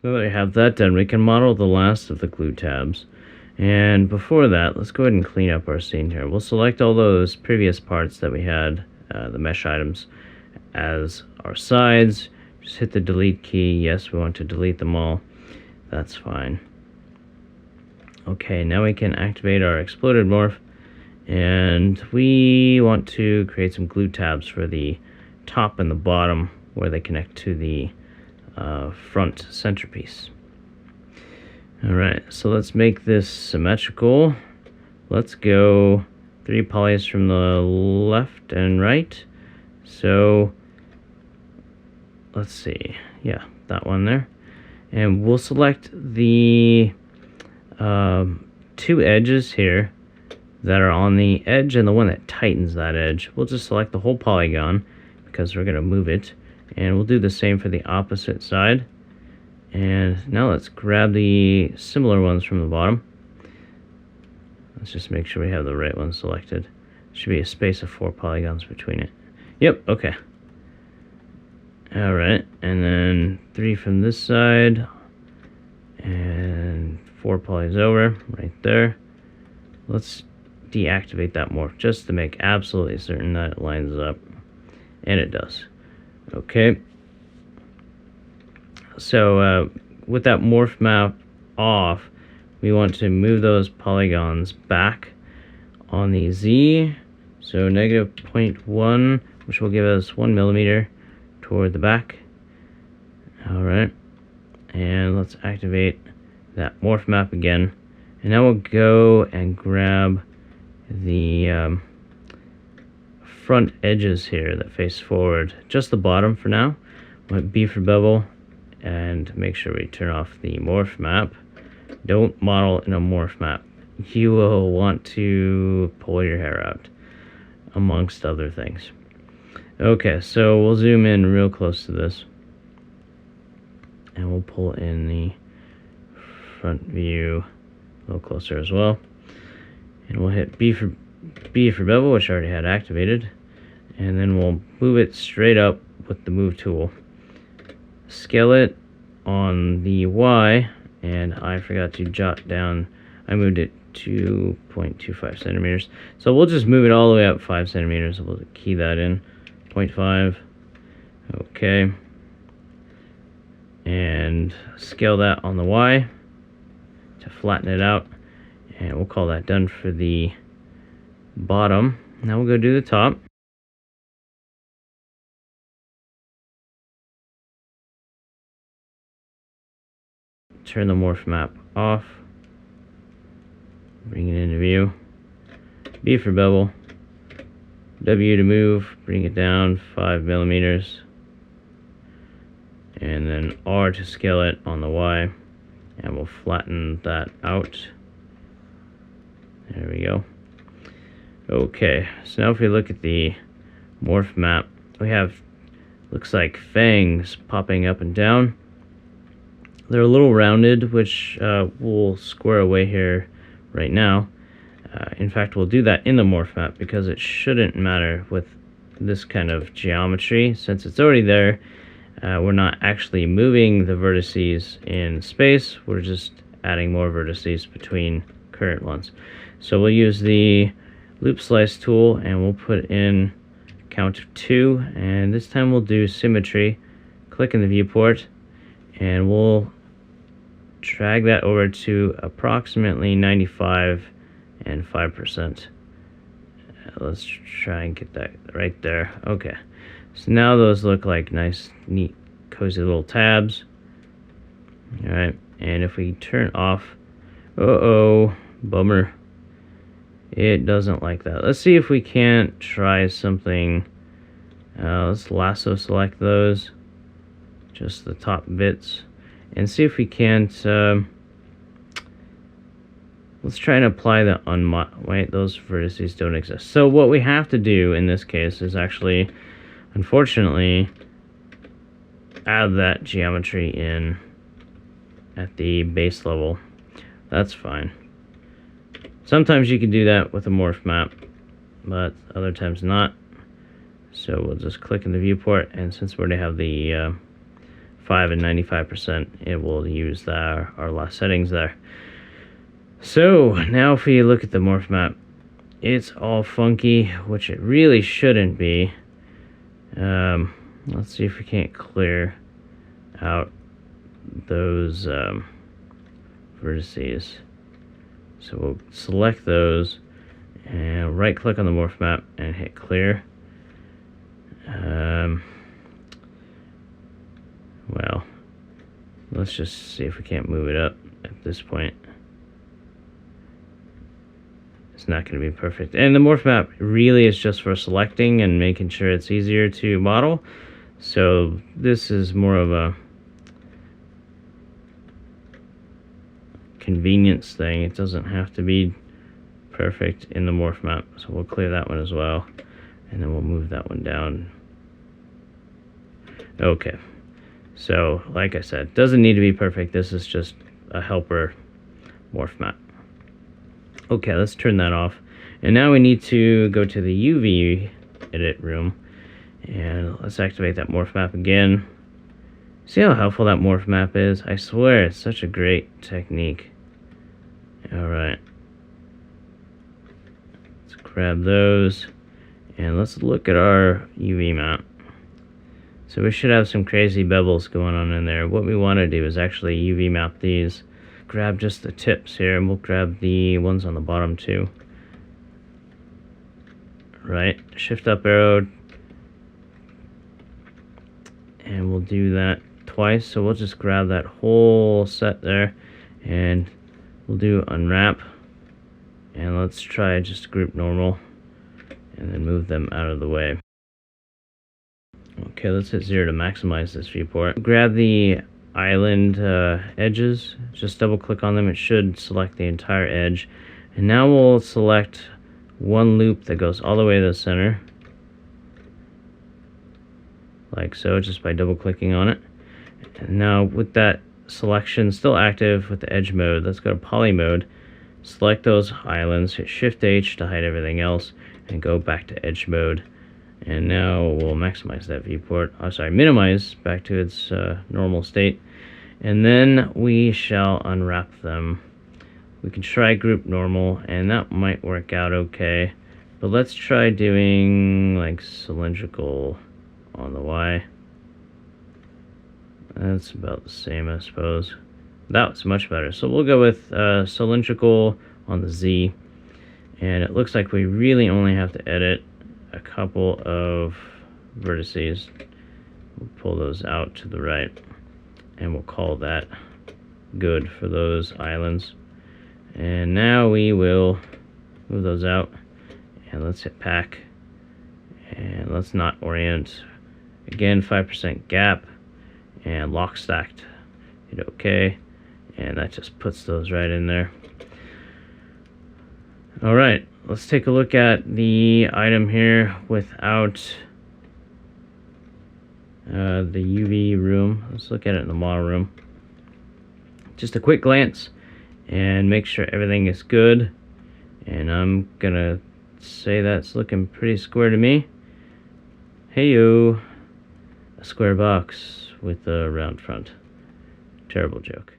Now that we have that done, we can model the last of the glue tabs. And before that, let's go ahead and clean up our scene here. We'll select all those previous parts that we had, the mesh items, as our sides. Just hit the delete key. Yes, we want to delete them all. That's fine. Okay, now we can activate our exploded morph. And we want to create some glue tabs for the top and the bottom where they connect to the front centerpiece. Alright, so let's make this symmetrical. Let's go 3 polys from the left and right. So let's see, yeah, that one there. And we'll select the 2 edges here that are on the edge and the one that tightens that edge. We'll just select the whole polygon because we're going to move it. And we'll do the same for the opposite side. And now let's grab the similar ones from the bottom. Let's just make sure we have the right one selected. There should be a space of 4 polygons between it. Yep, okay. Alright, and then 3 from this side. And 4 polys over, right there. Let's deactivate that morph just to make absolutely certain that it lines up. And it does. Okay. So with that morph map off, we want to move those polygons back on the Z. So negative 0.1, which will give us 1 millimeter toward the back. Alright. And let's activate that morph map again. And now we'll go and grab the front edges here that face forward. Just the bottom for now. We'll hit B for bevel and make sure we turn off the morph map. Don't model in a morph map. You will want to pull your hair out, amongst other things. Okay, so we'll zoom in real close to this. And we'll pull in the front view a little closer as well. And we'll hit B for bevel, which I already had activated. And then we'll move it straight up with the move tool. Scale it on the Y, and I forgot to jot down, I moved it 2.25 centimeters. So we'll just move it all the way up 5 centimeters. We'll key that in, 0.5. Okay. And scale that on the Y to flatten it out. And we'll call that done for the bottom. Now we'll go do the top. Turn the morph map off. Bring it into view. B for bevel. W to move. Bring it down 5 millimeters. And then R to scale it on the Y. And we'll flatten that out. There we go. Okay, so now if we look at the morph map, we have, looks like fangs popping up and down. They're a little rounded, which we'll square away here right now. In fact, we'll do that in the morph map because it shouldn't matter with this kind of geometry. Since it's already there, we're not actually moving the vertices in space. We're just adding more vertices between current ones. So we'll use the loop slice tool and we'll put in count of 2, and this time we'll do symmetry. Click in the viewport and we'll drag that over to approximately 95 and 5%. Let's try and get that right there. Okay, so now those look like nice, neat, cozy little tabs. Alright, and if we turn off, bummer, it doesn't like that. Let's see if we can't try something. Let's lasso select those, just the top bits, and see if we can't, let's try and apply the wait, those vertices don't exist. So what we have to do in this case is actually, unfortunately, add that geometry in at the base level. That's fine. Sometimes you can do that with a morph map, but other times not. So we'll just click in the viewport, and since we already have the 5 and 95%, it will use our last settings there. So now if we look at the morph map, it's all funky, which it really shouldn't be. Let's see if we can't clear out those vertices. So we'll select those and right click on the morph map and hit clear. Well, let's just see if we can't move it up at this point. It's not going to be perfect. And the morph map really is just for selecting and making sure it's easier to model. So this is more of a convenience thing. It doesn't have to be perfect in the morph map. So we'll clear that one as well. And then we'll move that one down. Okay. So, like I said, doesn't need to be perfect. This is just a helper morph map. Okay, let's turn that off. And now we need to go to the UV edit room. And let's activate that morph map again. See how helpful that morph map is? I swear, it's such a great technique. Alright. Let's grab those. And let's look at our UV map. So we should have some crazy bevels going on in there. What we want to do is actually UV map these. Grab just the tips here, and we'll grab the ones on the bottom too. Right, shift up arrow. And we'll do that twice. So we'll just grab that whole set there. And we'll do unwrap. And let's try just group normal. And then move them out of the way. Okay, let's hit 0 to maximize this viewport. Grab the island edges, just double click on them. It should select the entire edge. And now we'll select one loop that goes all the way to the center. Like so, just by double clicking on it. And now with that selection still active with the edge mode, let's go to poly mode. Select those islands, hit Shift H to hide everything else, and go back to edge mode. And now we'll maximize that viewport. Oh, sorry, minimize back to its normal state. And then we shall unwrap them. We can try group normal, and that might work out okay. But let's try doing like cylindrical on the Y. That's about the same, I suppose. That was much better. So we'll go with cylindrical on the Z. And it looks like we really only have to edit a couple of vertices. We'll pull those out to the right, and we'll call that good for those islands. And now we will move those out, and let's hit pack, and let's not orient. Again, 5% gap, and lock stacked. Hit OK, and that just puts those right in there. Alright, let's take a look at the item here without the UV room. Let's look at it in the model room. Just a quick glance and make sure everything is good. And I'm gonna say that's looking pretty square to me. Hey-yo, a square box with a round front. Terrible joke.